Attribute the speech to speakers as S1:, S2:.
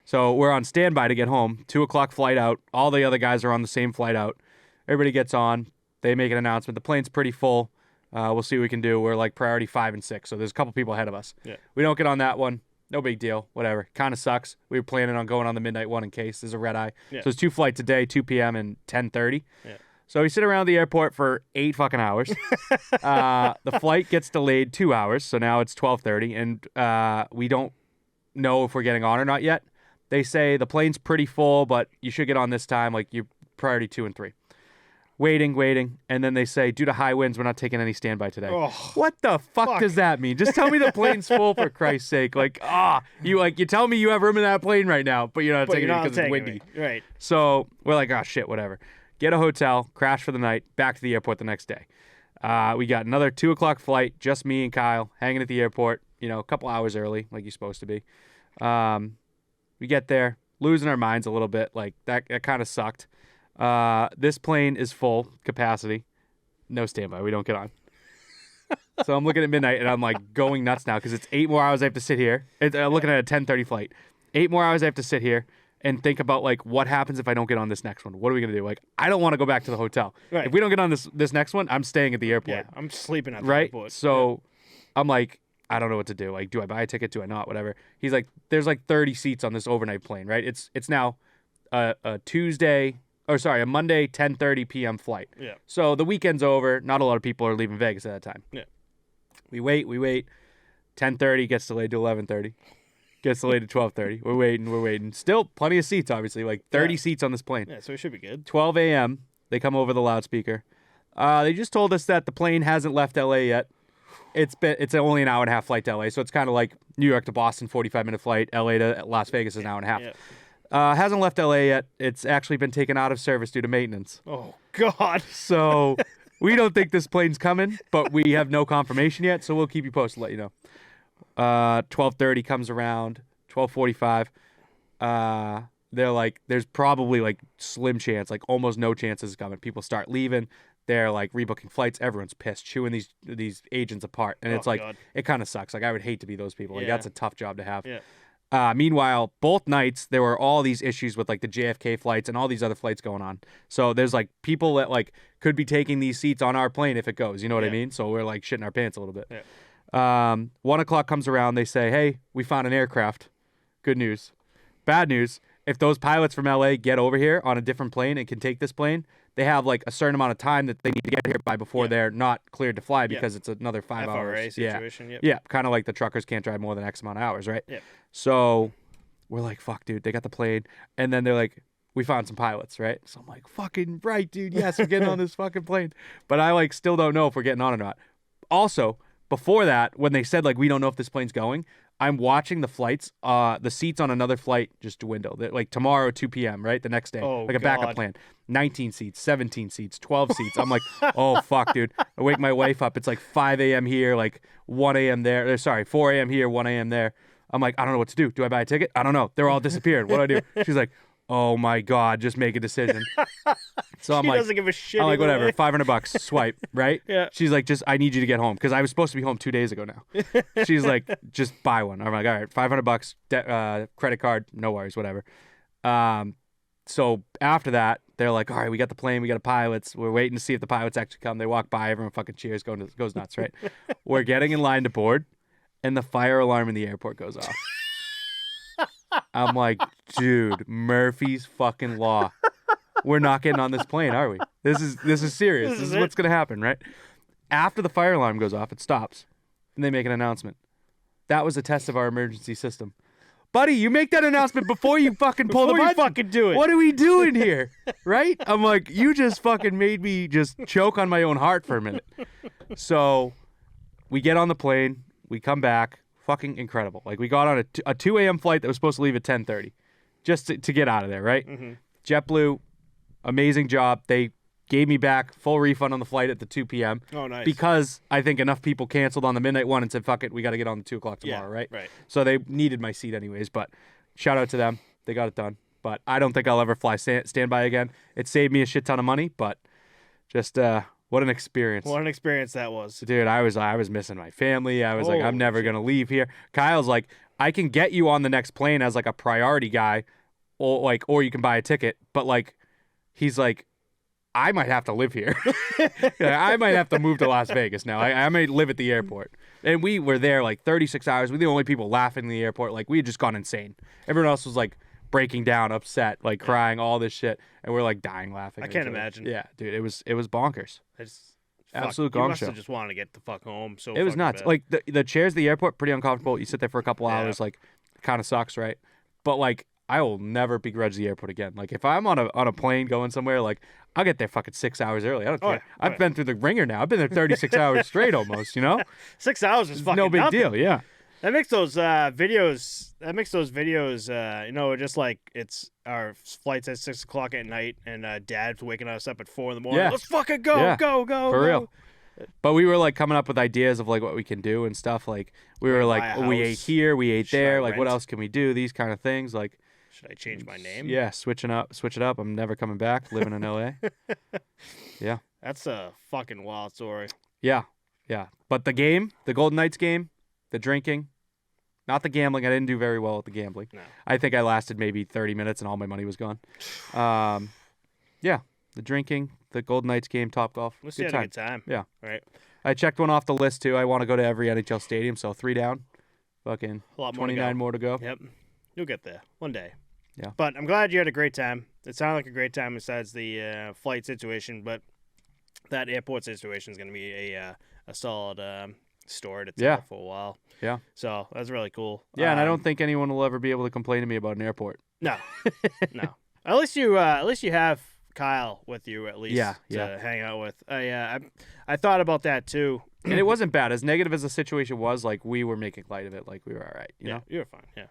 S1: So we're on standby to get home. 2:00 flight out. All the other guys are on the same flight out. Everybody gets on. They make an announcement. The plane's pretty full. We'll see what we can do. We're like priority 5 and 6, so there's a couple people ahead of us.
S2: Yeah.
S1: We don't get on that one. No big deal. Whatever. Kind of sucks. We were planning on going on the midnight one in case there's a red eye.
S2: Yeah.
S1: So there's 2 flights a day, 2 p.m. and 10:30.
S2: Yeah.
S1: So we sit around the airport for 8 fucking hours. The flight gets delayed 2 hours, so now it's 12:30, and we don't know if we're getting on or not yet. They say the plane's pretty full, but you should get on this time, like you're priority 2 and 3. Waiting, and then they say, due to high winds, we're not taking any standby today.
S2: Oh,
S1: What the fuck does that mean? Just tell me the plane's full, for Christ's sake. You tell me you have room in that plane right now, but you're not taking it because it's windy.
S2: Right.
S1: So we're like, oh shit, whatever. Get a hotel, crash for the night, back to the airport the next day. We got another 2:00 flight, just me and Kyle hanging at the airport, a couple hours early, like you're supposed to be. We get there, losing our minds a little bit. Like that kind of sucked. This plane is full capacity. No standby. We don't get on. So I'm looking at midnight and I'm like going nuts now because it's 8 more hours I have to sit here. Looking at a 10:30 flight. 8 more hours I have to sit here and think about like what happens if I don't get on this next one. What are we gonna do? Like I don't want to go back to the hotel.
S2: Right.
S1: If we don't get on this next one, I'm staying at the airport.
S2: Yeah, I'm sleeping at the
S1: Right.
S2: airport.
S1: So I'm like, I don't know what to do. Like, do I buy a ticket? Do I not? Whatever. He's like, there's like 30 seats on this overnight plane. Right. It's now a Monday 10:30 p.m. flight.
S2: Yeah.
S1: So the weekend's over. Not a lot of people are leaving Vegas at that time.
S2: Yeah.
S1: We wait. 10:30 gets delayed to 11:30. Gets delayed to 12:30. We're waiting. Still plenty of seats, obviously. Like 30 seats on this plane.
S2: Yeah, so it should be good.
S1: 12 a.m. They come over the loudspeaker. They just told us that the plane hasn't left LA yet. It's only an hour and a half flight to LA, so it's kind of like New York to Boston, 45-minute flight. LA to Las Vegas is an hour and a half.
S2: Yeah.
S1: Hasn't left LA yet. It's actually been taken out of service due to maintenance.
S2: Oh, God.
S1: So we don't think this plane's coming, but we have no confirmation yet, so we'll keep you posted, let you know. 12:30 comes around, 12:45. They're like, there's probably like slim chance, like almost no chance this is coming. People start leaving. They're like rebooking flights. Everyone's pissed, chewing these agents apart. And it's like,
S2: God.
S1: It kind of sucks. Like I would hate to be those people. Like
S2: Yeah.
S1: that's a tough job to have.
S2: Yeah.
S1: Meanwhile, both nights there were all these issues with like the JFK flights and all these other flights going on. So there's like people that like could be taking these seats on our plane if it goes. You know what I
S2: Yeah.
S1: mean? So we're like shitting our pants a little bit.
S2: Yeah.
S1: 1:00 comes around. They say, hey, we found an aircraft. Good news. Bad news. If those pilots from LA get over here on a different plane and can take this plane, they have like a certain amount of time that they need to get here by before they're not cleared to fly because it's another 5
S2: FRA
S1: hours.
S2: situation.
S1: Yeah. Kind of like the truckers can't drive more than X amount of hours, right?
S2: Yeah.
S1: So we're like, fuck, dude, they got the plane. And then they're like, we found some pilots, right? So I'm like, fucking right, dude. Yes, we're getting on this fucking plane. But I like still don't know if we're getting on or not. Also, before that, when they said like, we don't know if this plane's going, I'm watching the flights, the seats on another flight just dwindle. They're, like tomorrow, 2 p.m., right? The next day.
S2: Oh,
S1: like a backup
S2: God.
S1: plan. 19 seats, 17 seats, 12 seats. I'm like, oh, fuck, dude. I wake my wife up. It's like 5 a.m. here, like 1 a.m. there. Sorry, 4 a.m. here, 1 a.m. there. I'm like, I don't know what to do. Do I buy a ticket? I don't know. They're all disappeared. What do I do? She's like, oh, my God, just make a decision. So I'm
S2: She
S1: like,
S2: doesn't give a shit.
S1: I'm like,
S2: either
S1: whatever,
S2: way.
S1: $500, swipe, right?
S2: Yeah.
S1: She's like, I need you to get home because I was supposed to be home 2 days ago now. She's like, just buy one. I'm like, all right, $500, credit card, no worries, whatever. So after that, they're like, all right, we got the plane, we got the pilots. We're waiting to see if the pilots actually come. They walk by, everyone fucking cheers, goes nuts, right? We're getting in line to board, and the fire alarm in the airport goes off. I'm like, dude, Murphy's fucking law. We're not getting on this plane, are we? This is serious. This is what's gonna happen, right? After the fire alarm goes off, it stops, and they make an announcement. That was a test of our emergency system. Buddy, you make that announcement before you fucking pull the
S2: Before you
S1: button.
S2: fucking do it.
S1: What are we doing here? Right? I'm like, you just fucking made me just choke on my own heart for a minute. So we get on the plane. We come back. Fucking incredible. Like we got on a 2 a.m. flight that was supposed to leave at 10:30 just to get out of there, right?
S2: Mm-hmm.
S1: JetBlue, amazing job. They gave me back full refund on the flight at the 2 p.m.
S2: Oh, nice.
S1: Because I think enough people canceled on the midnight one and said, fuck it, we got to get on the 2 o'clock tomorrow, right?
S2: Right.
S1: So they needed my seat anyways, but shout out to them. They got it done. But I don't think I'll ever fly standby again. It saved me a shit ton of money, but just what an experience.
S2: What an experience that was.
S1: Dude, I was missing my family. I was like, I'm
S2: Holy
S1: never
S2: shit.
S1: going to leave here. Kyle's like, I can get you on the next plane as like a priority guy, or you can buy a ticket. But like, he's like, I might have to live here. I might have to move to Las Vegas now. I might live at the airport. And we were there like 36 hours. We were the only people laughing in the airport. Like, we had just gone insane. Everyone else was like breaking down, upset, like crying, all this shit. And we're like dying laughing.
S2: I can't imagine.
S1: Yeah, dude, it was bonkers. Absolute
S2: You
S1: gong
S2: must
S1: show.
S2: have just wanted to get the fuck home. So
S1: It was
S2: fucking
S1: nuts.
S2: bad.
S1: Like the chairs at the airport, pretty uncomfortable. You sit there for a couple hours, like, kind of sucks, right? But like, I will never begrudge the airport again. Like, if I'm on a plane going somewhere, like, I'll get there fucking 6 hours early. I don't care.
S2: yeah.
S1: I've been through the ringer now. I've been there 36 hours straight almost. You know,
S2: 6 hours is fucking
S1: no big
S2: nothing.
S1: deal. Yeah.
S2: That makes those videos. Just like it's our flights at 6 o'clock at night, and Dad's waking us up at 4 in the morning.
S1: Yeah.
S2: Let's fucking go,
S1: Yeah.
S2: go.
S1: For real. But we were like coming up with ideas of like what we can do and stuff. Like, we were
S2: buy
S1: like,
S2: a
S1: we
S2: house.
S1: ate here, we ate
S2: Should I
S1: there. Like, what
S2: rent?
S1: else can we do? These kind of things. Like,
S2: Should I change my name?
S1: yeah, switch it up. I'm never coming back. Living in LA. Yeah.
S2: That's a fucking wild story.
S1: Yeah. Yeah. But the game, the Golden Knights game, the drinking, not the gambling. I didn't do very well at the gambling.
S2: No.
S1: I think I lasted maybe 30 minutes and all my money was gone. Yeah. The drinking, the Golden Knights game, Topgolf.
S2: Let's see, had a good time.
S1: Yeah.
S2: Right.
S1: I checked one off the list too. I want to go to every NHL stadium, so 3 down. Fucking
S2: A lot more to
S1: 29
S2: go.
S1: more to go.
S2: Yep. You'll get there one day.
S1: Yeah.
S2: But I'm glad you had a great time. It sounded like a great time besides the flight situation, but that airport situation is going to be a solid story to tell
S1: Yeah.
S2: for a while.
S1: Yeah.
S2: So that's really cool.
S1: Yeah, and I don't think anyone will ever be able to complain to me about an airport.
S2: No. No. At least you have Kyle with you at least
S1: Yeah,
S2: to
S1: yeah.
S2: hang out with. I thought about that too.
S1: And it wasn't bad. As negative as the situation was, like, we were making light of it. Like, we were all right, you know?
S2: You were fine. Yeah.